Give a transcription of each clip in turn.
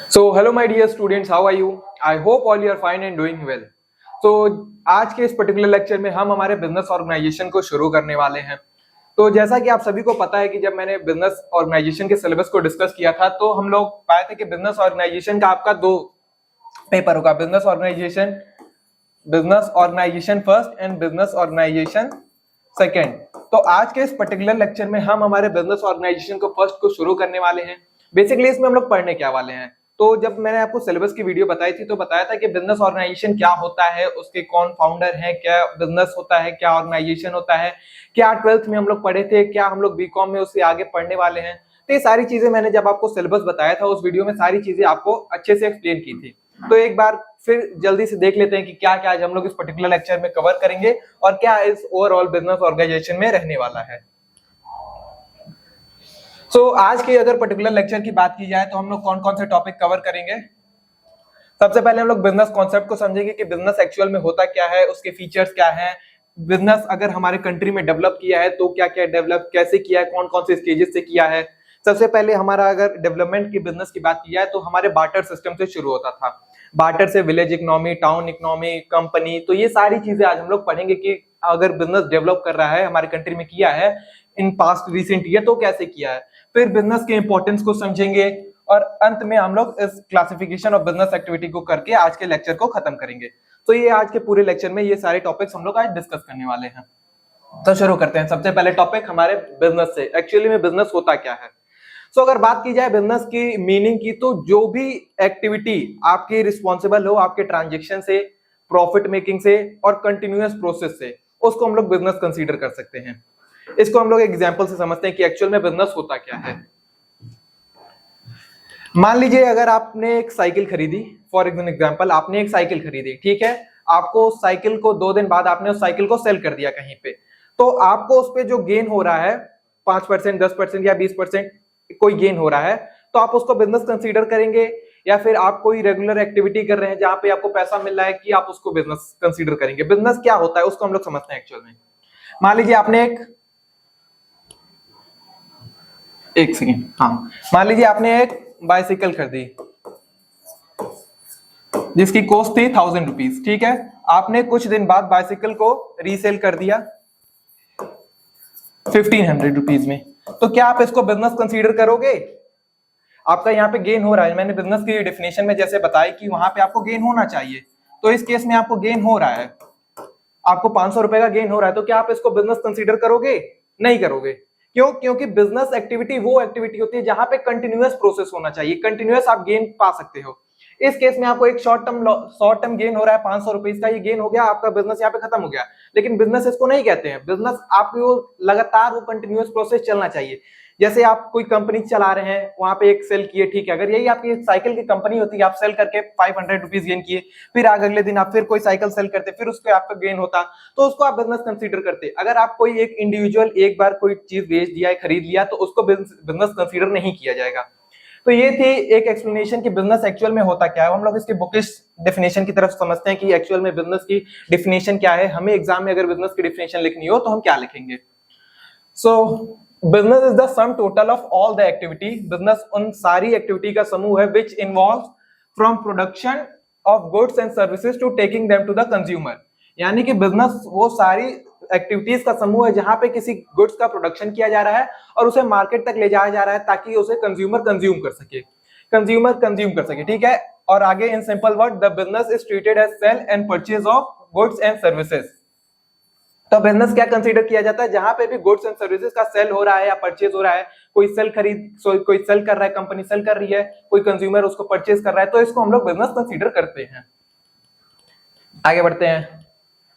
So, hello my dear students, how are you? I hope all you are fine and doing well. तो आज के इस particular lecture में हम हमारे बिजनेस ऑर्गेनाइजेशन को शुरू करने वाले हैं। तो जैसा कि आप सभी को पता है कि जब मैंने बिजनेस ऑर्गेनाइजेशन के सिलेबस को डिस्कस किया था तो हम लोग पाए थे कि बिजनेस ऑर्गेनाइजेशन का आपका दो पेपर होगा, business organisation first and business organisation second. तो आज के इस पर्टिकुलर लेक्चर में हम हमारे बिजनेस ऑर्गेनाइजेशन को फर्स्ट को शुरू करने वाले हैं। बेसिकली इसमें हम लोग पढ़ने क्या वाले हैं, तो जब मैंने आपको सिलेबस की वीडियो बताई थी तो बताया था कि बिजनेस ऑर्गेनाइजेशन क्या होता है, उसके कौन फाउंडर है, क्या बिजनेस होता है, क्या ऑर्गेनाइजेशन होता है, क्या 12th में हम लोग पढ़े थे, क्या हम लोग बीकॉम में उससे आगे पढ़ने वाले हैं। तो ये सारी चीजें मैंने जब आपको सिलेबस बताया था उस वीडियो में सारी चीजें आपको अच्छे से एक्सप्लेन की थी। तो एक बार फिर जल्दी से देख लेते हैं कि क्या क्या आज हम लोग इस पर्टिकुलर लेक्चर में कवर करेंगे और क्या इस ओवरऑल बिजनेस ऑर्गेनाइजेशन में रहने वाला है। आज के अगर पर्टिकुलर लेक्चर की बात की जाए तो हम लोग कौन कौन से टॉपिक कवर करेंगे। सबसे पहले हम लोग बिजनेस कॉन्सेप्ट को समझेंगे कि बिजनेस एक्चुअल में होता क्या है, उसके फीचर्स क्या है, बिजनेस अगर हमारे कंट्री में डेवलप किया है तो क्या क्या डेवलप कैसे किया है, कौन कौन से स्टेजेस से किया है। सबसे पहले हमारा अगर डेवलपमेंट की बिजनेस की बात की जाए तो हमारे बार्टर सिस्टम से शुरू होता था। बार्टर से village economy, town economy, company, तो ये सारी चीजें आज हम लोग पढ़ेंगे कि अगर बिजनेस डेवलप कर रहा है हमारे कंट्री में किया है इन पास्ट रिसेंट ईयर तो कैसे किया है। फिर बिजनेस के इंपॉर्टेंस को समझेंगे और अंत में हम लोग इस क्लासिफिकेशन ऑफ बिजनेस एक्टिविटी को करके आज के लेक्चर को खत्म करेंगे। तो ये आज के पूरे लेक्चर में ये सारे टॉपिक्स हम लोग आज डिस्कस करने वाले हैं। तो शुरू करते हैं। सबसे पहले टॉपिक हमारे बिजनेस से, एक्चुअली में बिजनेस होता क्या है। अगर बात की जाए बिजनेस की मीनिंग की, तो जो भी एक्टिविटी आपकी रिस्पॉन्सिबल हो आपके ट्रांजेक्शन से, प्रॉफिट मेकिंग से और कंटिन्यूअस प्रोसेस से, उसको हम लोग बिजनेस कंसीडर कर सकते हैं। इसको हम लोग एग्जांपल से समझते हैं कि एक्चुअल में बिजनेस होता क्या है। मान लीजिए अगर आपने एक साइकिल खरीदी, फॉर एग्जांपल आपने एक साइकिल खरीदी, ठीक है, आपको उस साइकिल को 2 दिन बाद आपने उस साइकिल को सेल कर दिया कहीं पे, तो आपको उस पे जो गेन हो रहा है 5%, 10% या 20% कोई गेन हो रहा है, तो आप उसको बिजनेस कंसीडर करेंगे या फिर आप कोई रेगुलर एक्टिविटी कर रहे हैं जहां पे आपको पैसा मिल रहा है कि आप उसको बिजनेस कंसीडर करेंगे। बिजनेस क्या होता है उसको हम लोग समझते हैं एक्चुअल में। मान लीजिए आपने एक सेकेंड, हाँ, मान लीजिए आपने एक बाइसिकल खरीदी जिसकी कॉस्ट थी 1000 रुपीज, ठीक है, आपने कुछ दिन बाद बाइसिकल को रीसेल कर दिया 1500 रुपीज में, तो क्या आप इसको बिजनेस कंसीडर करोगे? आपका यहाँ पे गेन हो रहा है, मैंने बिजनेस की डेफिनेशन में जैसे बताया कि वहां पे आपको गेन होना चाहिए, तो इस केस में आपको गेन हो रहा है, आपको 500 रुपए का गेन हो रहा है, तो क्या आप इसको बिजनेस कंसीडर करोगे? नहीं करोगे। क्यों? क्योंकि बिजनेस एक्टिविटी वो एक्टिविटी होती है जहां पे कंटिन्यूअस प्रोसेस होना चाहिए, कंटिन्यूअस आप गेन पा सकते हो। इस केस में आपको एक शॉर्ट टर्म गेन हो रहा है 500 रुपीज का, ये गेन हो गया, आपका बिजनेस यहाँ पे खत्म हो गया। लेकिन बिजनेस इसको नहीं कहते हैं। बिजनेस आपको लगातार वो कंटिन्यूअस प्रोसेस चलना चाहिए। जैसे आप कोई कंपनी चला रहे हैं, वहां पे एक सेल किए, ठीक है, अगर यही आपकी साइकिल की कंपनी होती है, आप सेल करके 500 रुपीज गेन किए, फिर अगले दिन आप फिर कोई साइकिल सेल करते, फिर उसको आपका गेन होता, तो उसको आप बिजनेस कंसीडर करते। अगर आप कोई एक इंडिविजुअल एक बार कोई चीज बेच दिया है, खरीद लिया, तो उसको बिजनेस कंसीडर नहीं किया जाएगा। तो ये थी एक एक्सप्लेनेशन कि बिजनेस एक्चुअल में होता क्या है। हम लोग इसके बुकिश डेफिनेशन की तरफ समझते हैं कि एक्चुअल में बिजनेस की डेफिनेशन क्या है। हमें एग्जाम में अगर बिजनेस की डेफिनेशन लिखनी हो तो हम क्या लिखेंगे। Business is the sum total of all the activity. Business उन सारी एक्टिविटी का समूह है which involve from production of goods and services to taking them to the consumer. यानी कि बिजनेस वो सारी एक्टिविटीज का समूह है जहां पे किसी गुड्स का प्रोडक्शन किया जा रहा है और उसे मार्केट तक ले जाया जा रहा है ताकि उसे कंज्यूमर कंज्यूम कर सके, ठीक है। और आगे in simple word, the business is treated as sale and purchase of goods and services. तो बिजनेस क्या कंसीडर किया जाता है? जहां पे भी गुड्स एंड सर्विसेज का सेल हो रहा है या परचेज हो रहा है, कोई सेल कर रहा है, कंपनी सेल कर रही है, कोई कंज्यूमर उसको परचेज कर रहा है, तो इसको हम लोग बिजनेस कंसीडर करते हैं। आगे बढ़ते हैं।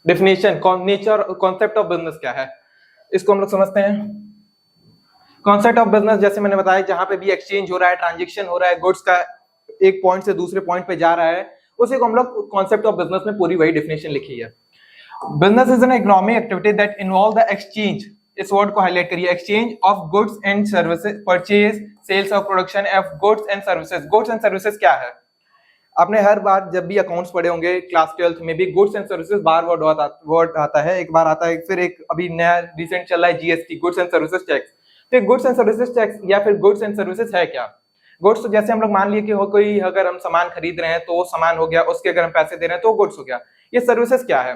Definition, nature, concept of business क्या है, इसको हम लोग समझते हैं। कॉन्सेप्ट ऑफ बिजनेस जैसे मैंने बताया, जहां पे भी एक्सचेंज हो रहा है, ट्रांजेक्शन हो रहा है, गुड्स का एक पॉइंट से दूसरे पॉइंट पे जा रहा है, उसी को हम लोग कॉन्सेप्ट ऑफ बिजनेस में पूरी वही डेफिनेशन लिखी है। Business is an economic activity that involve the exchange, इस वर्ड को हाईलाइट करिए, exchange of goods and services, purchase, sales of production of goods and services. Goods and services क्या है? आपने हर बार जब भी अकाउंट्स पढ़े होंगे क्लास 12th में भी, goods and services bar word आता है, एक बार आता है, फिर एक अभी नया रिसेंट चल रहा है GST, goods and services tax. तो गुड्स एंड सर्विसेज टैक्स या फिर गुड्स एंड सर्विसेज है क्या? गुड्स जैसे हम लोग मान लिए कि हो कोई अगर हम सामान खरीद रहे हैं तो वो सामान हो गया, उसके अगर हम पैसे दे रहे हैं तो गुड्स हो गया। ये सर्विसेज क्या है?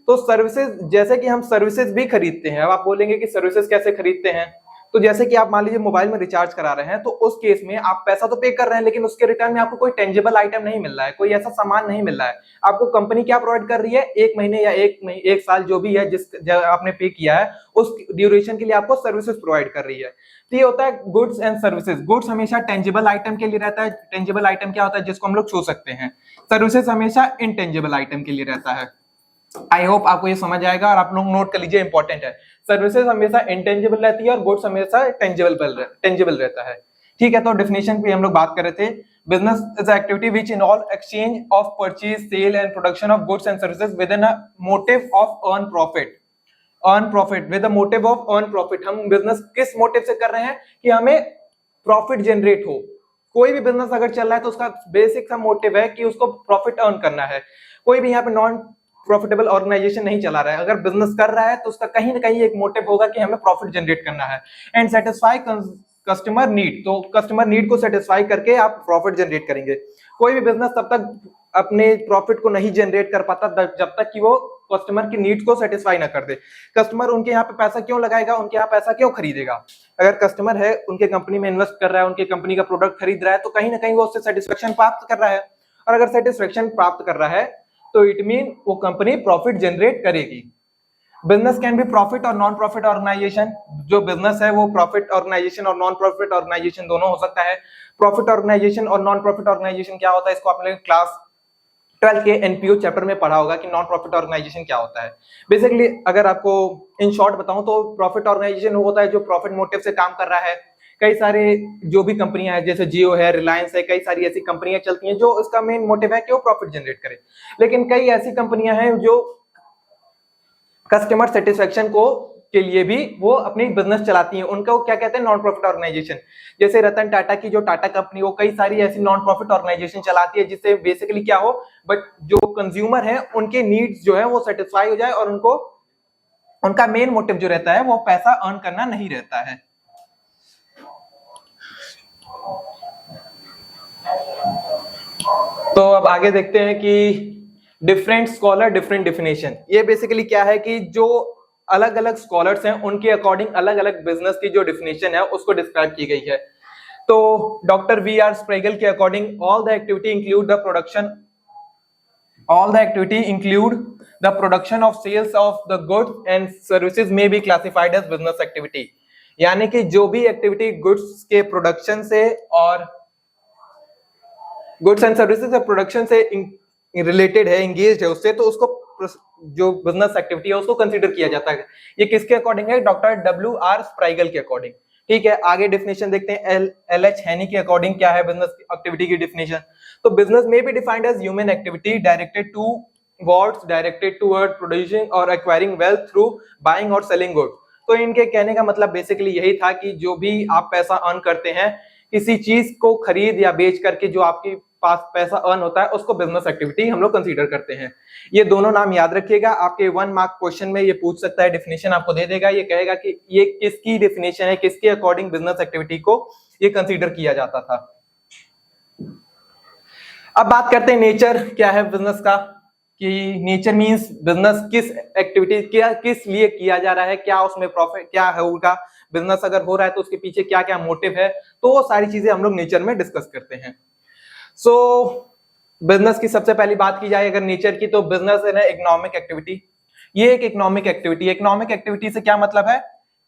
तो सर्विसेज जैसे कि हम सर्विसेज भी खरीदते हैं। अब आप बोलेंगे कि सर्विसेज कैसे खरीदते हैं? तो जैसे कि आप मान लीजिए मोबाइल में रिचार्ज करा रहे हैं, तो उस केस में आप पैसा तो पे कर रहे हैं, लेकिन उसके रिटर्न में आपको कोई टेंजिबल आइटम नहीं मिल रहा है, कोई ऐसा सामान नहीं मिल रहा है। आपको कंपनी क्या प्रोवाइड कर रही है? 1 महीने या 1 साल जो भी है जिस आपने पे किया है उस ड्यूरेशन के लिए आपको सर्विसेज प्रोवाइड कर रही है। तो ये होता है गुड्स एंड सर्विसेज। गुड्स हमेशा टेंजिबल आइटम के लिए रहता है। टेंजिबल आइटम क्या होता है? जिसको हम लोग छू सकते हैं। सर्विसेज हमेशा इनटेंजिबल आइटम के लिए रहता है। आई होप आपको ये समझ आएगा और आप लोग नोट कर लीजिए, इंपॉर्टेंट है। सर्विसेज हमेशा इंटेंजिबल रहती है और गुड्स हमेशा टेंजिबल रहता है। ठीक है, तो डेफिनेशन पे हम लोग बात कर रहे थे। Business is activity which involve exchange of purchase, sale and production of goods and services within a motive of earn profit. Earn profit with the motive of earn profit. हम business किस motive से कर रहे हैं? कि हमें profit generate हो। कोई भी बिजनेस अगर चल रहा है तो उसका बेसिक सा मोटिव है कि उसको प्रॉफिट अर्न करना है। कोई भी यहाँ पे नॉन प्रॉफिटेबल ऑर्गेनाइजेशन नहीं चला रहा है। अगर बिजनेस कर रहा है तो उसका कहीं ना कहीं एक मोटिव होगा कि हमें प्रॉफिट जनरेट करना है। And satisfy customer need. तो कस्टमर नीड को सेटिस्फाई करके आप प्रॉफिट जनरेट करेंगे। कोई भी बिजनेस तब तक अपने प्रॉफिट को नहीं जनरेट कर पाता जब तक कि वो कस्टमर की नीड्स को सेटिस्फाई ना कर दे। कस्टमर उनके यहाँ पे पैसा क्यों लगाएगा? उनके यहाँ पैसा क्यों खरीदेगा? अगर कस्टमर है, उनके कंपनी में इन्वेस्ट कर रहा है, उनके कंपनी का प्रोडक्ट खरीद रहा है, तो कहीं ना कहीं वो उससे सेटिस्फेक्शन प्राप्त कर रहा है। और अगर सेटिस्फेक्शन प्राप्त कर रहा है तो इट मीन वो कंपनी प्रॉफिट जनरेट करेगी। बिजनेस कैन बी प्रॉफिट और नॉन प्रॉफिट ऑर्गेनाइजेशन। जो बिजनेस है वो प्रॉफिट ऑर्गेनाइजेशन और नॉन प्रॉफिट ऑर्गेनाइजेशन दोनों हो सकता है। प्रॉफिट ऑर्गेनाइजेशन और नॉन प्रॉफिट ऑर्गेनाइजेशन क्या होता है? इसको आपने क्लास 12 के एनपीओ चैप्टर में पढ़ा होगा कि नॉन प्रॉफिट ऑर्गेनाइजेशन क्या होता है। बेसिकली अगर आपको इन शॉर्ट बताऊं तो प्रॉफिट ऑर्गेनाइजेशन होता है जो प्रॉफिट मोटिव से काम कर रहा है। कई सारे जो भी कंपनियां हैं जैसे जियो है, रिलायंस है, कई सारी ऐसी कंपनियां चलती हैं जो इसका मेन मोटिव है कि वो प्रॉफिट जनरेट करे। लेकिन कई ऐसी कंपनियां हैं जो कस्टमर सेटिस्फेक्शन को के लिए भी वो अपनी बिजनेस चलाती हैं। उनका वो क्या कहते हैं? Non profit organisation. जैसे रतन टाटा की जो टाटा कंपनी, वो कई सारी ऐसी नॉन प्रॉफिट ऑर्गेनाइजेशन चलाती है जिससे बेसिकली क्या हो, बट जो कंज्यूमर है उनके नीड्स जो है वो सेटिस्फाई हो जाए और उनको उनका मेन मोटिव जो रहता है वो पैसा अर्न करना नहीं रहता है। तो अब आगे देखते हैं कि डिफरेंट स्कॉलर डिफरेंट डेफिनेशन। ये बेसिकली क्या है कि जो अलग अलग स्कॉलर्स हैं उनके अकॉर्डिंग अलग अलग बिजनेस की जो डेफिनेशन है उसको डिस्क्राइब की गई है। तो डॉक्टर वी आर स्प्रेगल के according all the activity include the production of sales of the goods and services में be classified as business activity. यानी कि जो भी एक्टिविटी गुड्स के प्रोडक्शन से और गुड्स एंड सर्विसेज प्रोडक्शन से रिलेटेड है, एंगेज्ड है उससे, तो उसको जो बिजनेस एक्टिविटी है उसको कंसीडर किया जाता है। ये किसके अकॉर्डिंग है? Doctor W.R. स्प्राइगल के अकॉर्डिंग। ठीक है, आगे डेफिनेशन देखते हैं। L.H. हैनी के अकॉर्डिंग क्या है बिजनेस एक्टिविटी की डेफिनेशन? तो बिजनेस में be defined as human activity directed toward producing और एक्वायरिंग वेल्थ थ्रू बाइंग और सेलिंग गुड्स। तो इनके कहने का मतलब बेसिकली यही था कि जो भी आप पैसा अर्न करते हैं किसी चीज को खरीद या बेच करके, जो आपके पास पैसा अर्न होता है उसको बिजनेस एक्टिविटी हम लोग कंसीडर करते हैं। ये दोनों नाम याद रखिएगा। आपके 1 मार्क क्वेश्चन में ये पूछ सकता है, डेफिनेशन आपको दे देगा। ये कहेगा कि ये किसकी डेफिनेशन है, किसके अकॉर्डिंग बिजनेस एक्टिविटी को ये कंसीडर किया जाता था। अब बात करते हैं नेचर क्या है बिजनेस का, कि नेचर मींस बिजनेस किस एक्टिविटी किस लिए किया जा रहा है, क्या उसमें प्रॉफिट क्या होगा, बिजनेस अगर हो रहा है तो उसके पीछे क्या क्या मोटिव है। तो वो सारी चीजें हम लोग नेचर में डिस्कस करते हैं। सो बिजनेस की सबसे पहली बात की जाए अगर नेचर की, तो बिजनेस है ना इकोनॉमिक एक्टिविटी। ये एक इकोनॉमिक एक्टिविटी से क्या मतलब है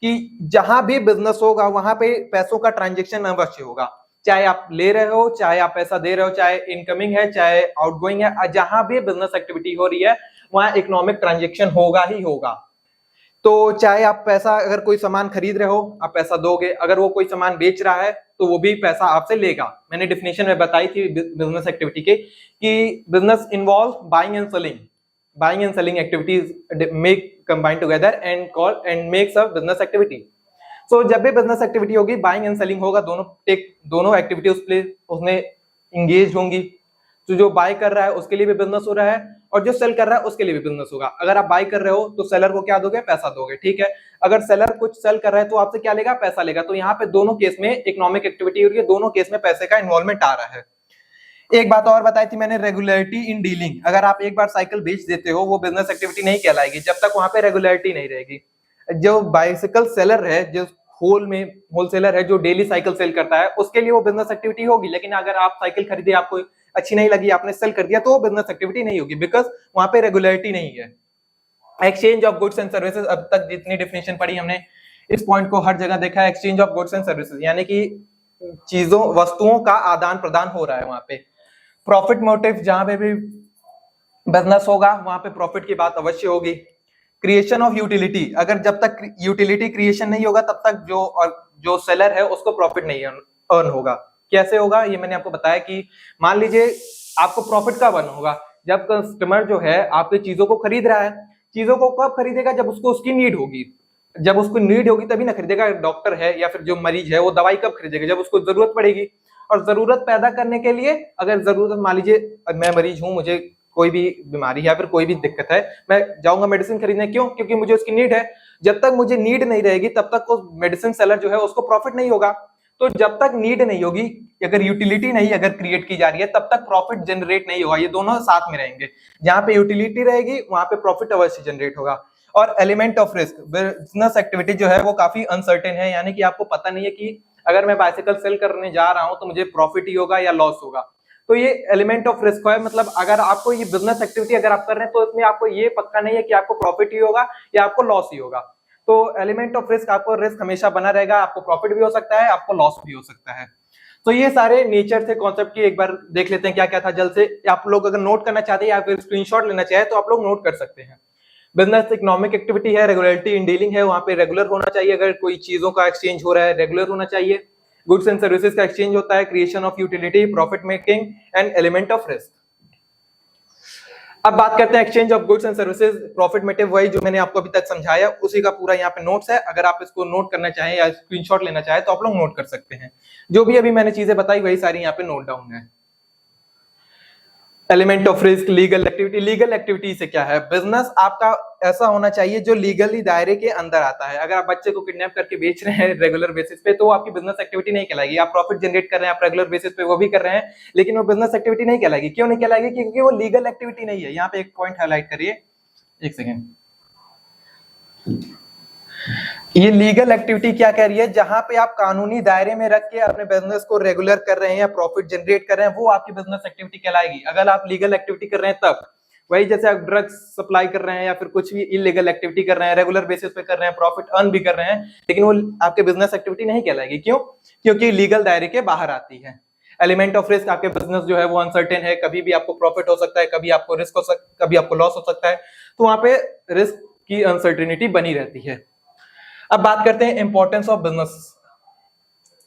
कि जहां भी बिजनेस होगा वहां पे पैसों का ट्रांजैक्शन अवश्य होगा। चाहे आप ले रहे हो, चाहे आप पैसा दे रहे हो, चाहे इनकमिंग है चाहे आउटगोइंग है, जहां भी बिजनेस एक्टिविटी हो रही है वहां इकोनॉमिक ट्रांजैक्शन होगा ही होगा। तो चाहे आप पैसा, अगर कोई सामान खरीद रहे हो आप पैसा दोगे, अगर वो कोई सामान बेच रहा है तो वो भी पैसा आपसे लेगा। मैंने डेफिनेशन में बताई थी बिजनेस एक्टिविटी के कि business involve buying and selling activities make combine together and makes a business activity. So जब भी बिजनेस एक्टिविटी होगी बाइंग एंड सेलिंग होगा, दोनों एक्टिविटी उसमें इंगेज होंगी। तो जो बाय कर रहा है उसके लिए भी बिजनेस हो रहा है और जो सेल कर रहा है उसके लिए भी बिजनेस होगा। अगर आप बाय कर रहे हो तो सेलर को क्या दोगे, पैसा दोगे, ठीक है। अगर सेलर कुछ सेल कर रहा है तो आपसे क्या लेगा, पैसा लेगा। तो यहाँ पे दोनों केस में इकोनॉमिक एक्टिविटी हो रही है, दोनों केस में पैसे का इन्वॉल्वमेंट आ रहा है। एक बात और बताई थी मैंने, रेगुलरिटी इन डीलिंग। अगर आप एक बार साइकिल बेच देते हो वो बिजनेस एक्टिविटी नहीं कहलाएगी जब तक वहां पे रेगुलरिटी नहीं रहेगी। जो बाइसिकल सेलर है, जो होलसेलर है, जो डेली साइकिल सेल करता है, उसके लिए वो बिजनेस एक्टिविटी होगी। लेकिन अगर आप साइकिल खरीदे, आपको अच्छी नहीं लगी, आपने सेल कर दिया, तो वो बिजनेस एक्टिविटी नहीं होगी, बिकॉज वहां पे रेगुलरिटी नहीं है। Exchange of goods and services, अब तक जितनी डिफिनेशन पढ़ी हमने, इस पॉइंट को हर जगह देखा है। Exchange of goods and services यानी कि चीजों वस्तुओं का आदान प्रदान हो रहा है वहां पे। प्रॉफिट मोटिव, जहां पे भी बिजनेस होगा वहां पे प्रॉफिट की बात अवश्य होगी। क्रिएशन ऑफ यूटिलिटी, अगर जब तक यूटिलिटी क्रिएशन नहीं होगा तब तक जो सेलर है उसको प्रॉफिट नहीं अर्न होगा। कैसे होगा ये मैंने आपको बताया कि मान लीजिए आपको प्रॉफिट कब अर्न होगा, जब कस्टमर जो है आपकी चीजों को खरीद रहा है। चीजों को कब खरीदेगा, जब उसको उसकी नीड होगी। जब उसको नीड होगी तभी ना खरीदेगा। डॉक्टर है या फिर जो मरीज है वो दवाई कब खरीदेगा, जब उसको जरूरत पड़ेगी। और जरूरत पैदा करने के लिए, अगर जरूरत, मान लीजिए मैं मरीज हूं, मुझे कोई भी बीमारी है या फिर कोई भी दिक्कत है, मैं जाऊंगा मेडिसिन खरीदने, क्यों, क्योंकि मुझे उसकी नीड है। जब तक मुझे नीड नहीं रहेगी तब तक वो मेडिसिन सेलर जो है उसको प्रॉफिट नहीं होगा। तो जब तक नीड नहीं होगी, अगर यूटिलिटी नहीं अगर क्रिएट की जा रही है, तब तक प्रॉफिट जनरेट नहीं होगा। ये दोनों साथ में रहेंगे। जहां पे यूटिलिटी रहेगी वहां पे प्रॉफिट अवश्य जनरेट होगा। और element of risk, business activity जो है वो काफी अनसर्टेन है, यानी कि आपको पता नहीं है कि अगर मैं बाइसिकल सेल करने जा रहा हूं तो मुझे प्रॉफिट ही होगा या लॉस होगा। तो ये एलिमेंट ऑफ रिस्क है, मतलब अगर आपको ये बिजनेस एक्टिविटी अगर आप कर रहे हैं तो इसमें आपको ये पक्का नहीं है कि आपको प्रॉफिट ही होगा या आपको लॉस ही होगा। तो एलिमेंट ऑफ रिस्क, आपको रिस्क हमेशा बना रहेगा, आपको प्रॉफिट भी हो सकता है, आपको लॉस भी हो सकता है। तो ये सारे नेचर थे कॉन्सेप्ट की, एक बार देख लेते हैं क्या क्या था जल्द से। आप लोग अगर नोट करना चाहते हैं या फिर स्क्रीनशॉट लेना चाहे तो आप लोग नोट कर सकते हैं। बिजनेस इकोनॉमिक एक्टिविटी है, रेगुलरिटी इन डीलिंग है, वहां पे रेगुलर होना चाहिए। अगर कोई चीजों का एक्सचेंज हो रहा है रेगुलर होना चाहिए। गुड्स एंड सर्विसेज का एक्सचेंज होता है, creation of utility, profit making and element of risk. अब बात करते हैं exchange of goods and services, profit motive, वही जो मैंने आपको अभी तक समझाया उसी का पूरा यहाँ पे नोट्स है। अगर आप इसको नोट करना चाहें या स्क्रीनशॉट लेना चाहें तो आप लोग नोट कर सकते हैं। जो भी अभी मैंने चीजें बताई वही सारी यहाँ पे नोट डाउन है। Element of risk, legal activity. Legal activity से क्या है, बिजनेस आपका ऐसा होना चाहिए जो लीगली दायरे के अंदर आता है। अगर आप बच्चे को किडनैप करके बेच रहे हैं रेगुलर बेसिस पे तो आपकी बिजनेस एक्टिविटी नहीं कहलाएगी। आप प्रॉफिट जनरेट कर रहे हैं, आप रेगुलर बेसिस पे वो भी कर रहे हैं, लेकिन वो बिजनेस एक्टिविटी नहीं कहलाएगी। क्यों नहीं कहलाएगी, क्योंकि वो लीगल एक्टिविटी नहीं है। यहाँ पे एक पॉइंट हाईलाइट करिए, एक सेकेंड। ये लीगल एक्टिविटी क्या कह रही है, जहां पे आप कानूनी दायरे में रख के अपने बिजनेस को रेगुलर कर रहे हैं या प्रॉफिट जनरेट कर रहे हैं, वो आपकी बिजनेस एक्टिविटी कहलाएगी। अगर आप लीगल एक्टिविटी कर रहे हैं तब, वही जैसे आप ड्रग्स सप्लाई कर रहे हैं या फिर कुछ भी इलीगल एक्टिविटी कर रहे हैं, रेगुलर बेसिस पे कर रहे हैं, प्रॉफिट अर्न भी कर रहे हैं, लेकिन वो आपके बिजनेस एक्टिविटी नहीं कहलाएगी। क्यों, क्योंकि लीगल दायरे के बाहर आती है। एलिमेंट ऑफ रिस्क, आपके बिजनेस जो है वो अनसर्टेन है, कभी भी आपको प्रॉफिट हो सकता है, कभी आपको रिस्क हो सकता, कभी आपको लॉस हो सकता है, तो वहां पे रिस्क की अनसर्टेनिटी बनी रहती है। अब बात करते हैं इंपॉर्टेंस ऑफ बिजनेस।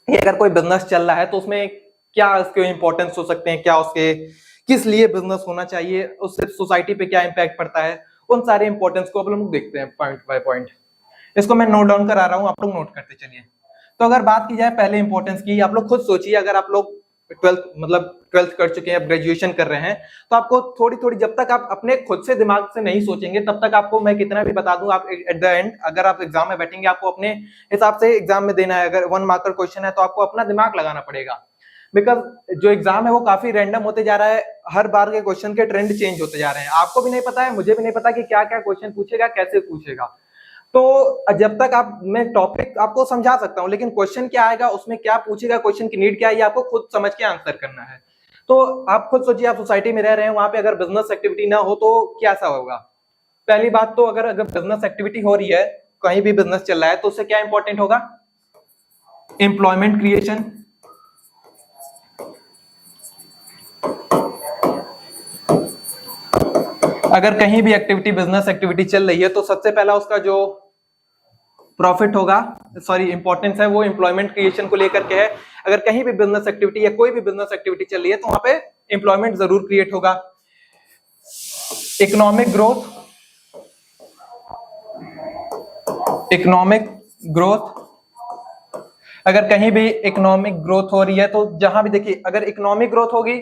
अगर कोई बिजनेस चल रहा है तो उसमें क्या उसके इंपॉर्टेंस हो सकते हैं, क्या उसके किस लिए बिजनेस होना चाहिए, उससे सोसाइटी पे क्या इंपैक्ट पड़ता है, उन सारे इंपॉर्टेंस को हम लोग देखते हैं पॉइंट बाय पॉइंट। इसको मैं नोट डाउन करा रहा हूं, आप लोग नोट करते चलिए। तो अगर बात की जाए पहले इंपॉर्टेंस की, आप लोग खुद सोचिए, अगर आप लोग ट्वेल्थ कर चुके हैं, ग्रेजुएशन कर रहे हैं, तो आपको थोड़ी थोड़ी, जब तक आप अपने खुद से दिमाग से नहीं सोचेंगे तब तक आपको मैं कितना भी बता दूं, आप एट द एंड अगर आप एग्जाम में बैठेंगे आपको अपने हिसाब से एग्जाम में देना है। अगर 1 मार्कर क्वेश्चन है तो आपको अपना दिमाग लगाना पड़ेगा, बिकॉज जो एग्जाम है वो काफी रैंडम होते जा रहा है। हर बार के क्वेश्चन के ट्रेंड चेंज होते जा रहे हैं, आपको भी नहीं पता है, मुझे भी नहीं पता कि क्या क्या क्वेश्चन पूछेगा, कैसे पूछेगा। तो जब तक आप, मैं टॉपिक आपको समझा सकता हूं, लेकिन क्वेश्चन क्या आएगा, उसमें क्या पूछेगा, क्वेश्चन की नीड क्या है, ये आपको खुद समझ के आंसर करना है। तो आप खुद सोचिए, आप सोसाइटी में रह रहे हैं, वहां पे अगर बिजनेस एक्टिविटी ना हो तो क्या सा होगा। पहली बात तो अगर बिजनेस एक्टिविटी हो रही है, कहीं भी बिजनेस चल रहा है, तो उससे क्या इंपॉर्टेंट होगा, एम्प्लॉयमेंट क्रिएशन। अगर कहीं भी एक्टिविटी, बिजनेस एक्टिविटी चल रही है तो सबसे पहला उसका जो प्रॉफिट होगा, सॉरी इंपॉर्टेंस है, वो एम्प्लॉयमेंट क्रिएशन को लेकर के है। अगर कहीं भी बिजनेस एक्टिविटी या कोई भी बिजनेस एक्टिविटी चल रही है तो वहां पे एम्प्लॉयमेंट जरूर क्रिएट होगा। इकोनॉमिक ग्रोथ, इकोनॉमिक ग्रोथ, अगर कहीं भी इकोनॉमिक ग्रोथ हो रही है तो जहां भी देखिए, अगर इकोनॉमिक ग्रोथ होगी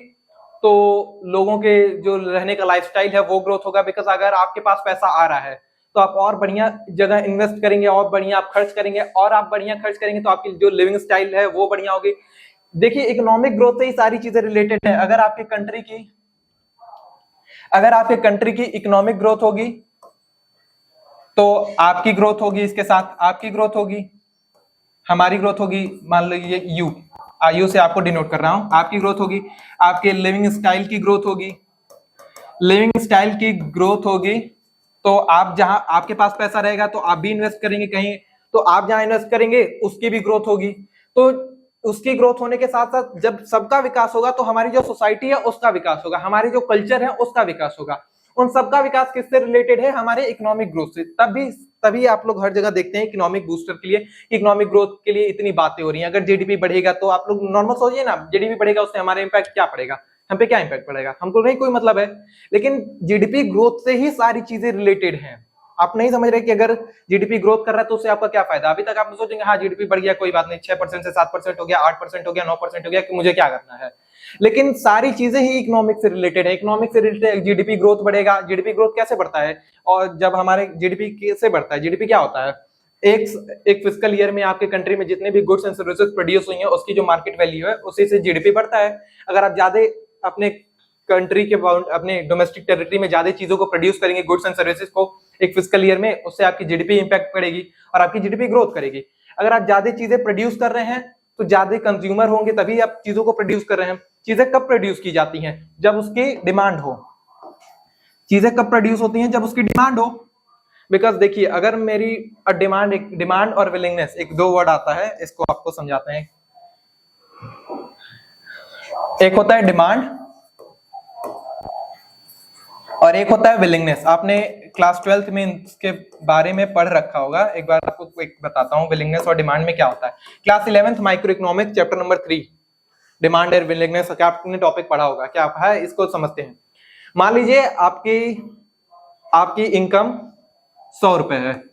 तो लोगों के जो रहने का लाइफस्टाइल है वो ग्रोथ होगा, बिकॉज अगर आपके पास पैसा आ रहा है तो आप और बढ़िया जगह इन्वेस्ट करेंगे, और बढ़िया आप खर्च करेंगे, और आप बढ़िया खर्च करेंगे तो आपकी जो लिविंग स्टाइल है वो बढ़िया होगी। देखिए इकोनॉमिक ग्रोथ से ही सारी चीजें रिलेटेड है। अगर आपके कंट्री की इकोनॉमिक ग्रोथ होगी तो आपकी ग्रोथ होगी, इसके साथ आपकी ग्रोथ होगी, हमारी ग्रोथ होगी। मान लीजिए यू से आपको डिनोट कर रहा हूं, आपकी ग्रोथ होगी, आपके लिविंग स्टाइल की ग्रोथ होगी, तो आप जहां आपके पास पैसा रहेगा तो आप भी इन्वेस्ट करेंगे कहीं, तो आप जहां इन्वेस्ट करेंगे उसकी भी ग्रोथ होगी। तो उसकी ग्रोथ होने के साथ साथ जब सबका विकास होगा तो हमारी जो सोसाइटी है उसका विकास होगा, हमारी जो कल्चर है उसका विकास होगा। उन सबका विकास किससे रिलेटेड है? हमारे इकोनॉमिक ग्रोथ से। तभी आप लोग हर जगह देखते हैं इकोनॉमिक बूस्टर के लिए, इकोनॉमिक ग्रोथ के लिए इतनी बातें हो रही हैं। अगर जीडीपी बढ़ेगा तो आप लोग नॉर्मल सोचिए ना, जीडीपी बढ़ेगा उससे हमारे इम्पैक्ट क्या पड़ेगा, हम पे क्या इम्पैक्ट पड़ेगा, हमको नहीं कोई मतलब है। लेकिन जीडीपी ग्रोथ से ही सारी चीजें रिलेटेड हैं। आप नहीं समझ रहे कि अगर जीडीपी ग्रोथ कर रहा है तो उससे आपका क्या फायदा? अभी तक आप सोचेंगे हाँ जीडीपी बढ़ गया कोई बात नहीं, 6% से 7% हो गया, 8% हो गया, 9% हो गया, कि मुझे क्या करना है। लेकिन सारी चीजें ही इकोनॉमिक से रिलेटेड है। इकोनॉमिक से रिलेटेड जीडीपी ग्रोथ बढ़ेगा। जीडीपी ग्रोथ कैसे बढ़ता है? और जब हमारे जीडीपी कैसे बढ़ता है? जीडीपी क्या होता है? एक फिस्कल ईयर में आपके कंट्री में जितने भी गुड्स एंड सर्विसेज प्रोड्यूस हुई हैं उसकी जो मार्केट वैल्यू है उसी से जीडीपी बढ़ता है। अगर आप ज्यादा अपने कंट्री के अपने डोमेस्टिक टेरिटरी में ज्यादा चीजों को प्रोड्यूस करेंगे, गुड्स एंड सर्विसेज को एक फिस्कल ईयर में, उससे आपकी जीडीपी इंपैक्ट पड़ेगी और आपकी जीडीपी ग्रोथ करेगी। अगर आप ज्यादा चीजें प्रोड्यूस कर रहे हैं तो ज्यादा कंज्यूमर होंगे, तभी आप चीजों को प्रोड्यूस कर रहे हैं। चीजें कब प्रोड्यूस की जाती हैं? जब उसकी डिमांड हो। चीजें कब प्रोड्यूस होती हैं? जब उसकी डिमांड हो। बिकॉज देखिए अगर मेरी डिमांड और विलिंगनेस, एक दो वर्ड आता है, इसको आपको समझाते हैं। एक होता है डिमांड और एक होता है विलिंगनेस। आपने क्लास 12th में इसके बारे में पढ़ रखा होगा। एक बार आपको एक बताता हूं विलिंगनेस और डिमांड में क्या होता है। Class 11th micro economics chapter number 3 demand और विलिंगनेस का आपने टॉपिक पढ़ा होगा। क्या है इसको समझते हैं। मान लीजिए आपकी इनकम 100 रुपए है,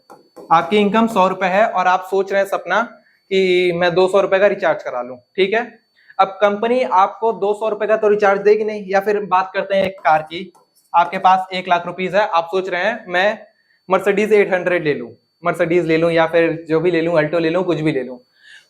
आपकी इनकम 100 रुपए है और आप सोच रहे हैं सपना कि मैं 200 रुपए का रिचार्ज करा लूं, ठीक है। अब कंपनी आपको 200 रुपए का तो रिचार्ज देगी नहीं। या फिर बात करते हैं एक कार की, आपके पास 1 लाख रुपीस है, आप सोच रहे हैं मैं मर्सिडीज 800 ले लूं, मर्सिडीज ले लूं या फिर जो भी ले लूं, अल्टो ले लूं, कुछ भी ले लूं।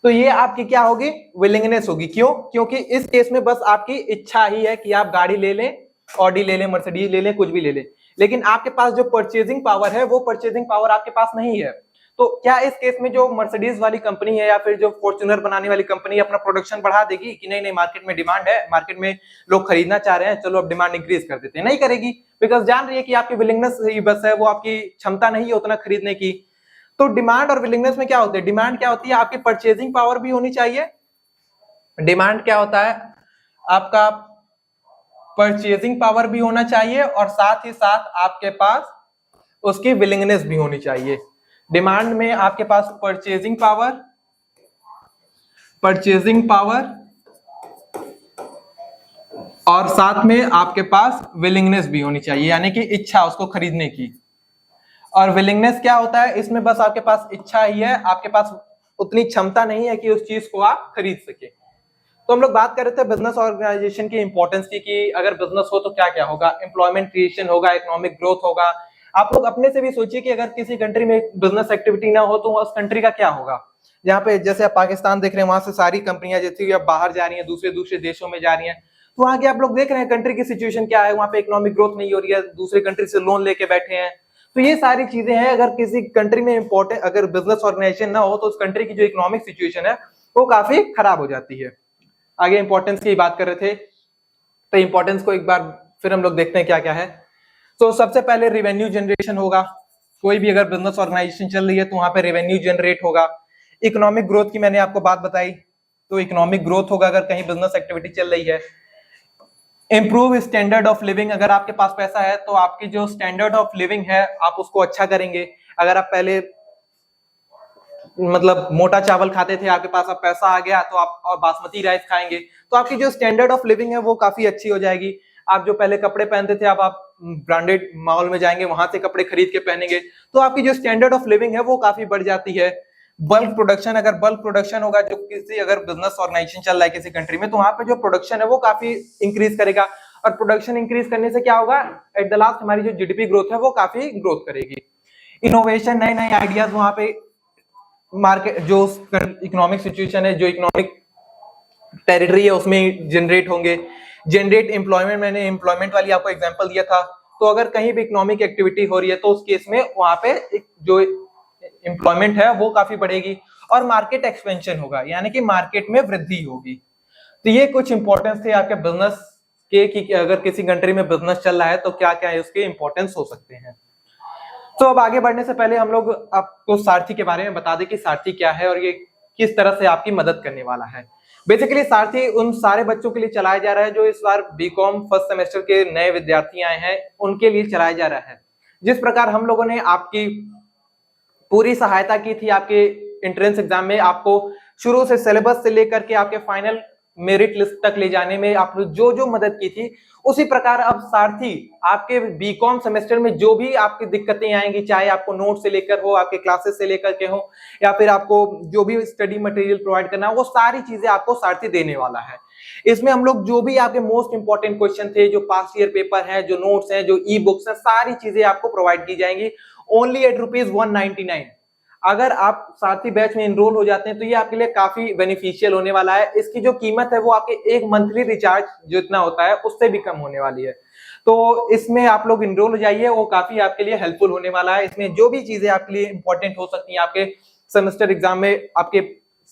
तो ये आपकी क्या होगी? विलिंगनेस होगी। क्यों? क्योंकि इस केस में बस आपकी इच्छा ही है कि आप गाड़ी ले लें, ऑडी ले लें, मर्सिडीज ले लें, कुछ भी ले लें। लेकिन आपके पास जो परचेजिंग पावर है वो परचेजिंग पावर आपके पास नहीं है। तो क्या इस केस में जो मर्सिडीज वाली कंपनी है या फिर जो फॉर्च्यूनर बनाने वाली कंपनी अपना प्रोडक्शन बढ़ा देगी कि नहीं मार्केट में डिमांड है, मार्केट में लोग खरीदना चाह रहे हैं, चलो अब डिमांड इंक्रीज कर देते हैं? नहीं करेगी, बिकॉज जान रही है कि आपकी विलिंगनेस ही बस है, वो आपकी क्षमता नहीं है उतना खरीदने की। तो डिमांड और विलिंगनेस में क्या होता है? डिमांड क्या होती है? आपकी परचेजिंग पावर भी होनी चाहिए। डिमांड क्या होता है? आपका परचेजिंग पावर भी होना चाहिए और साथ ही साथ आपके पास उसकी विलिंगनेस भी होनी चाहिए। डिमांड में आपके पास परचेजिंग पावर और साथ में आपके पास विलिंगनेस भी होनी चाहिए, यानी कि इच्छा उसको खरीदने की। और विलिंगनेस क्या होता है? इसमें बस आपके पास इच्छा ही है, आपके पास उतनी क्षमता नहीं है कि उस चीज को आप खरीद सके। तो हम लोग बात कर रहे थे बिजनेस ऑर्गेनाइजेशन की इंपॉर्टेंस की, कि अगर बिजनेस हो तो क्या क्या होगा? एम्प्लॉयमेंट क्रिएशन होगा, इकोनॉमिक ग्रोथ होगा। आप लोग अपने से भी सोचिए कि अगर किसी कंट्री में बिजनेस एक्टिविटी ना हो तो उस कंट्री का क्या होगा। यहाँ पे जैसे आप पाकिस्तान देख रहे हैं, वहां से सारी कंपनियां जैसे अब बाहर जा रही हैं, दूसरे देशों में जा रही हैं, तो वहां के आप लोग देख रहे हैं कंट्री की सिचुएशन क्या है। वहां पे इकोनॉमिक ग्रोथ नहीं हो रही है, दूसरे कंट्री से लोन लेके बैठे हैं। तो ये सारी चीजें हैं। अगर किसी कंट्री में इंपॉर्टेंट अगर बिजनेस ऑर्गेनाइजेशन ना हो तो उस कंट्री की जो इकोनॉमिक सिचुएशन है वो काफी खराब हो जाती है। आगे इंपॉर्टेंस की बात कर रहे थे, तो इंपॉर्टेंस को एक बार फिर हम लोग देखते हैं क्या क्या है। तो सबसे पहले रेवेन्यू जनरेशन होगा। कोई भी अगर बिजनेस ऑर्गेनाइजेशन चल रही है तो वहां पे रेवेन्यू जनरेट होगा। इकोनॉमिक ग्रोथ की मैंने आपको बात बताई, तो इकोनॉमिक ग्रोथ होगा अगर कहीं बिजनेस एक्टिविटी चल रही है। इंप्रूव स्टैंडर्ड ऑफ लिविंग, अगर आपके पास पैसा है तो आपकी जो स्टैंडर्ड ऑफ लिविंग है आप उसको अच्छा करेंगे। अगर आप पहले मतलब मोटा चावल खाते थे, आपके पास अब पैसा आ गया तो आप और बासमती राइस खाएंगे, तो आपकी जो स्टैंडर्ड ऑफ लिविंग है वो काफी अच्छी हो जाएगी। आप जो पहले कपड़े पहनते थे अब आप ब्रांडेड मॉल में जाएंगे, वहां से कपड़े खरीद के पहनेंगे, तो आपकी जो स्टैंडर्ड ऑफ लिविंग है वो काफी बढ़ जाती है। बल्क प्रोडक्शन, अगर बल्क प्रोडक्शन होगा, जो किसी अगर बिजनेस ऑर्गेनाइजेशन चल रहा है किसी कंट्री में, तो वहां पे जो प्रोडक्शन है वो काफी इंक्रीज करेगा। और प्रोडक्शन इंक्रीज करने से क्या होगा, एट द लास्ट हमारी जो जीडीपी ग्रोथ है वो काफी ग्रोथ करेगी। इनोवेशन, नए नए आइडियाज वहां पे मार्केट जो इकोनॉमिक सिचुएशन है, जो इकोनॉमिक टेरिटरी है उसमें जनरेट होंगे। जनरेट एम्प्लॉयमेंट, मैंने एम्प्लॉयमेंट वाली आपको एग्जांपल दिया था। तो अगर कहीं भी इकोनॉमिक एक्टिविटी हो रही है तो उस केस में वहां पे जो एम्प्लॉयमेंट है वो काफी बढ़ेगी और मार्केट एक्सपेंशन होगा, यानी कि मार्केट में वृद्धि होगी। तो ये कुछ इंपॉर्टेंस थे आपके बिजनेस के कि अगर किसी कंट्री में बिजनेस चल रहा है तो क्या क्या उसके इंपॉर्टेंस हो सकते हैं। तो अब आगे बढ़ने से पहले हम लोग आपको सारथी के बारे में बता दें कि सारथी क्या है और ये किस तरह से आपकी मदद करने वाला है। बेसिकली सारथी उन सारे बच्चों के लिए चलाया जा रहा है जो इस बार बीकॉम फर्स्ट सेमेस्टर के नए विद्यार्थी आए हैं, उनके लिए चलाया जा रहा है। जिस प्रकार हम लोगों ने आपकी पूरी सहायता की थी आपके एंट्रेंस एग्जाम में, आपको शुरू से सिलेबस से लेकर के आपके फाइनल मेरिट लिस्ट तक ले जाने में आपने जो जो मदद की थी, उसी प्रकार अब सारथी आपके बीकॉम सेमेस्टर में जो भी आपकी दिक्कतें आएंगी, चाहे आपको नोट से लेकर हो, आपके क्लासेस से लेकर के हो, या फिर आपको जो भी स्टडी मटेरियल प्रोवाइड करना है, वो सारी चीजें आपको सारथी देने वाला है। इसमें हम लोग जो भी आपके मोस्ट इंपॉर्टेंट क्वेश्चन थे, जो पास्ट ईयर पेपर है, जो नोट्स हैं, जो ई बुक्स है, सारी चीजें आपको प्रोवाइड की जाएंगी ओनली एट ₹199। अगर आप सारथी बैच में एनरोल हो जाते हैं तो ये आपके लिए काफी बेनिफिशियल होने वाला है। इसकी जो कीमत है वो आपके एक मंथली रिचार्ज जो इतना होता है उससे भी कम होने वाली है। तो इसमें आप लोग एनरोल हो जाइए, वो काफी आपके लिए हेल्पफुल होने वाला है। इसमें जो भी चीजें आपके लिए इंपॉर्टेंट हो सकती हैं आपके सेमेस्टर एग्जाम में, आपके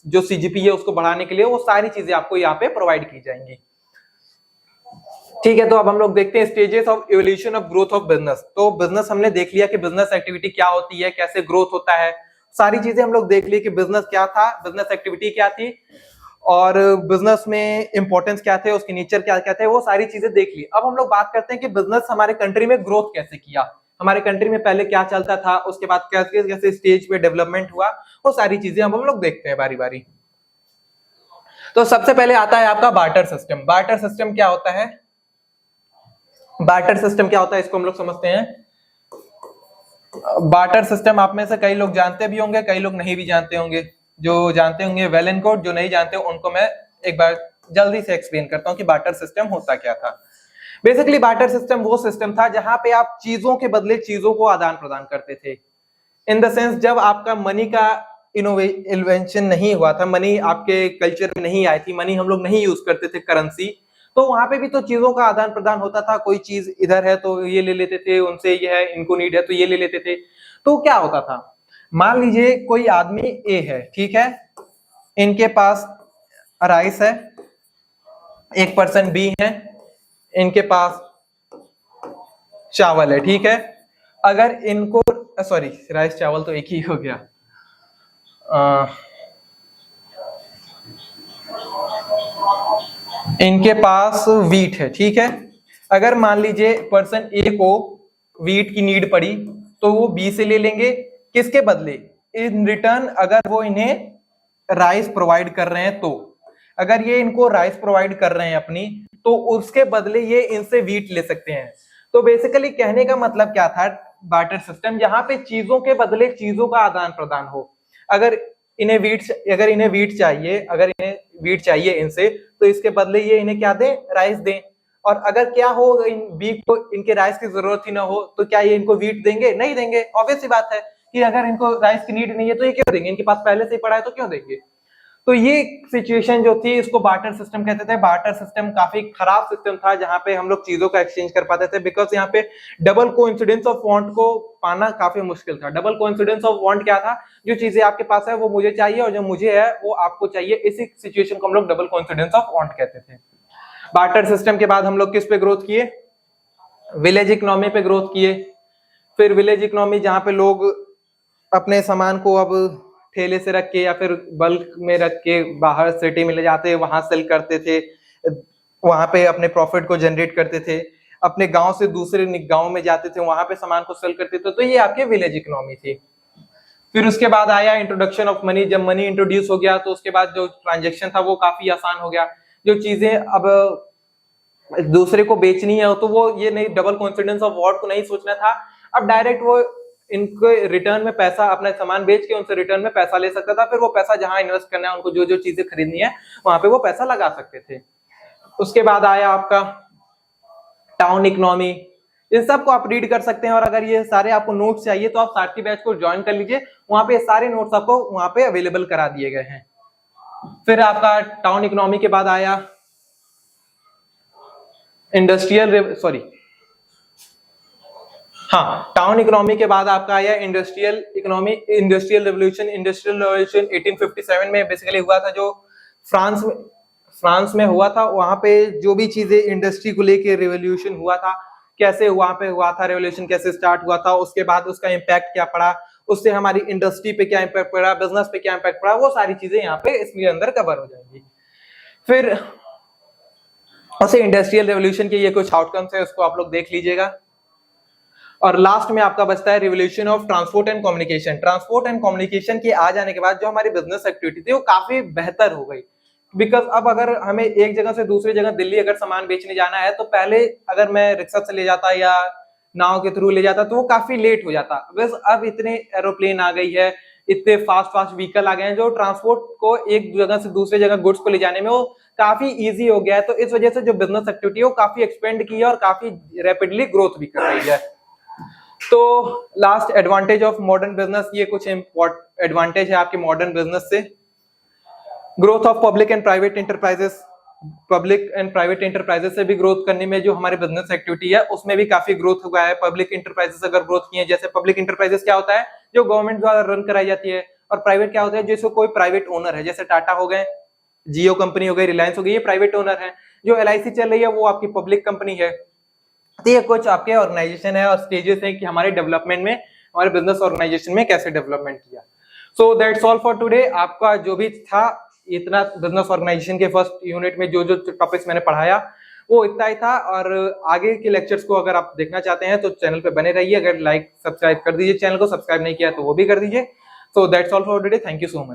जो सीजीपी है उसको बढ़ाने के लिए, वो सारी चीजें आपको यहाँ पे प्रोवाइड की जाएंगी। ठीक है, तो अब हम लोग देखते हैं stages of evolution of growth of business. तो बिजनेस हमने देख लिया कि बिजनेस एक्टिविटी क्या होती है, कैसे ग्रोथ होता है, सारी चीजें हम लोग देख ली कि बिजनेस क्या था, बिजनेस एक्टिविटी क्या थी और बिजनेस में इंपॉर्टेंस क्या थे, उसके नेचर क्या क्या थे, वो सारी चीजें देख ली। अब हम लोग बात करते हैं कि बिजनेस हमारे कंट्री में ग्रोथ कैसे किया, हमारे कंट्री में पहले क्या चलता था, उसके बाद कैसे कैसे स्टेज पे डेवलपमेंट हुआ, वो सारी चीजें अब हम लोग देखते हैं बारी बारी। तो सबसे पहले आता है आपका बार्टर सिस्टम। बार्टर सिस्टम क्या होता है, बार्टर सिस्टम क्या होता है इसको हम लोग समझते हैं। बार्टर सिस्टम आप में से कई लोग जानते भी होंगे, कई लोग नहीं भी जानते होंगे। जो जानते होंगे वेल एंड गुड, जो नहीं जानते उनको मैं एक बार जल्दी से एक्सप्लेन करता हूं कि बार्टर सिस्टम होता क्या था। बेसिकली बार्टर सिस्टम वो सिस्टम था जहां पे आप चीजों के बदले चीजों को आदान प्रदान करते थे। इन द सेंस जब आपका मनी का इन्वेंशन नहीं हुआ था, मनी आपके कल्चर में नहीं आई थी, मनी हम लोग नहीं यूज करते थे करेंसी, तो वहां पे भी तो चीजों का आदान प्रदान होता था। कोई चीज इधर है तो ये ले लेते थे, उनसे ये है, इनको नीड है तो ये ले लेते थे। तो क्या होता था, मान लीजिए कोई आदमी ए है, ठीक है, इनके पास राइस है, एक पर्सन बी है, इनके पास चावल है, ठीक है। अगर इनको सॉरी राइस चावल तो एक ही हो गया, इनके पास वीट है, ठीक है। अगर मान लीजिए पर्सन ए को वीट की नीड पड़ी तो वो बी से ले लेंगे, किसके बदले, इन रिटर्न अगर वो इन्हें राइस प्रोवाइड कर रहे हैं तो, अगर ये इनको राइस प्रोवाइड कर रहे हैं अपनी, तो उसके बदले ये इनसे वीट ले सकते हैं। तो बेसिकली कहने का मतलब क्या था, बार्टर सिस्टम जहां पे चीजों के बदले चीजों का आदान प्रदान हो। अगर इन्हें वीट चाहिए, अगर इन्हें वीट चाहिए इनसे, तो इसके बदले ये इन्हें क्या दें, राइस दें। और अगर क्या हो, इन बी को इनके राइस की जरूरत ही ना हो तो क्या ये इनको वीट देंगे, नहीं देंगे। ऑब्वियस सी बात है कि अगर इनको राइस की नीड नहीं है तो ये क्यों देंगे, इनके पास पहले से ही पड़ा है तो क्यों देंगे। तो ये सिचुएशन जो थी इसको बार्टर सिस्टम कहते थे। बार्टर सिस्टम काफी खराब सिस्टम था जहां पे हम लोग चीजों का एक्सचेंज कर पाते थे, बिकॉज यहाँ पे डबल कोइंसिडेंस ऑफ वांट को पाना काफी मुश्किल था। डबल कोइंसिडेंस ऑफ वांट क्या था, जो चीजें आपके पास है वो मुझे चाहिए और जो मुझे है वो आपको चाहिए, इसी सिचुएशन को हम लोग डबल कोइंसिडेंस ऑफ वांट कहते थे। बार्टर सिस्टम के बाद हम लोग किस पे ग्रोथ किए, विलेज इकोनॉमी पे ग्रोथ किए। फिर विलेज इकोनॉमी जहां पे लोग अपने सामान को अब ठेले से रख के या फिर बल्क में रख के बाहर सिटी में ले जाते, वहां सेल करते थे, वहां पे अपने प्रॉफिट को जनरेट करते थे, अपने गांव से दूसरे गांव में जाते थे, वहां पे सामान को सेल करते थे। तो ये आपके विलेज इकोनॉमी थी। फिर उसके बाद आया इंट्रोडक्शन ऑफ मनी। जब मनी इंट्रोड्यूस हो गया तो उसके बाद जो ट्रांजेक्शन था वो काफी आसान हो गया। जो चीजें अब दूसरे को बेचनी है तो वो ये नहीं, डबल कॉन्फिडेंस ऑफ वॉट को नहीं सोचना था, अब डायरेक्ट वो इनके रिटर्न में पैसा, अपना सामान बेच के उनसे रिटर्न में पैसा ले सकता था। फिर वो पैसा जहां इन्वेस्ट करना है, उनको जो जो चीजें खरीदनी है वहां पे वो पैसा लगा सकते थे। उसके बाद आया आपका टाउन इकोनॉमी, इन सब को आप रीड कर सकते हैं। और अगर ये सारे आपको नोट्स चाहिए तो आप सारथी बैच को ज्वाइन कर लीजिए, वहां पे सारे नोट्स आपको वहां पे अवेलेबल करा दिए गए हैं। फिर आपका टाउन इकोनॉमी के बाद आया टाउन इकोनॉमी के बाद आपका आया industrial economy, industrial revolution. Industrial revolution 1857 में बेसिकली हुआ था, जो फ्रांस में हुआ था। वहां पे जो भी चीजें इंडस्ट्री को लेके रेवोल्यूशन हुआ था, कैसे वहां पे हुआ था रेवोल्यूशन, कैसे स्टार्ट हुआ था, उसके बाद उसका इम्पैक्ट क्या पड़ा, उससे हमारी इंडस्ट्री पे क्या इम्पैक्ट पड़ा, बिजनेस पे क्या इम्पैक्ट पड़ा, वो सारी चीजें यहाँ पे इसके अंदर कवर हो जाएंगी। फिर उसे इंडस्ट्रियल रेवोल्यूशन के ये कुछ आउटकम्स है, उसको आप लोग देख लीजिएगा। और लास्ट में आपका बचता है revolution of transport and communication. Transport and communication के आ जाने के बाद जो हमारी बिजनेस एक्टिविटी थी वो काफी बेहतर हो गई। बिकॉज अब अगर हमें एक जगह से दूसरी जगह दिल्ली अगर सामान बेचने जाना है, तो पहले अगर मैं रिक्शा से ले जाता या नाव के थ्रू ले जाता तो वो काफी लेट हो जाता। बस अब इतने एरोप्लेन आ गई है, इतने फास्ट व्हीकल आ गए हैं, जो ट्रांसपोर्ट को एक जगह से दूसरी जगह गुड्स को ले जाने में वो काफी इजी हो गया है। तो इस वजह से जो बिजनेस एक्टिविटी है वो काफी एक्सपेंड की है और काफी रैपिडली ग्रोथ भी कर रही है। तो last advantage of modern business, ये कुछ एडवांटेज है आपके मॉडर्न बिजनेस से। Growth of public and private enterprises, public and private enterprises से भी ग्रोथ करने में जो हमारे बिजनेस एक्टिविटी है उसमें भी काफी ग्रोथ हुआ है। पब्लिक एंटरप्राइजेस अगर ग्रोथ की है, जैसे पब्लिक एंटरप्राइजेस क्या होता है, जो गवर्नमेंट द्वारा रन कराई जाती है, और प्राइवेट क्या होता है, जिसको कोई प्राइवेट ओनर है, जैसे टाटा हो गए, जियो कंपनी हो गई, रिलायंस हो गई, ये प्राइवेट ओनर है। जो LIC चल रही है वो आपकी पब्लिक कंपनी है। तो ये कुछ आपके ऑर्गेनाइजेशन है और स्टेजेस है कि हमारे डेवलपमेंट में, हमारे बिजनेस ऑर्गेनाइजेशन में कैसे डेवलपमेंट किया। So that's all for today. आपका जो भी था इतना बिजनेस ऑर्गेनाइजेशन के फर्स्ट यूनिट में जो टॉपिक्स मैंने पढ़ाया वो इतना ही था। और आगे के लेक्चर्स को अगर आप देखना चाहते हैं तो चैनल पे बने रहिए। अगर लाइक सब्सक्राइब कर दीजिए, चैनल को सब्सक्राइब नहीं किया तो वो भी कर दीजिए। So that's all for today, thank you so much.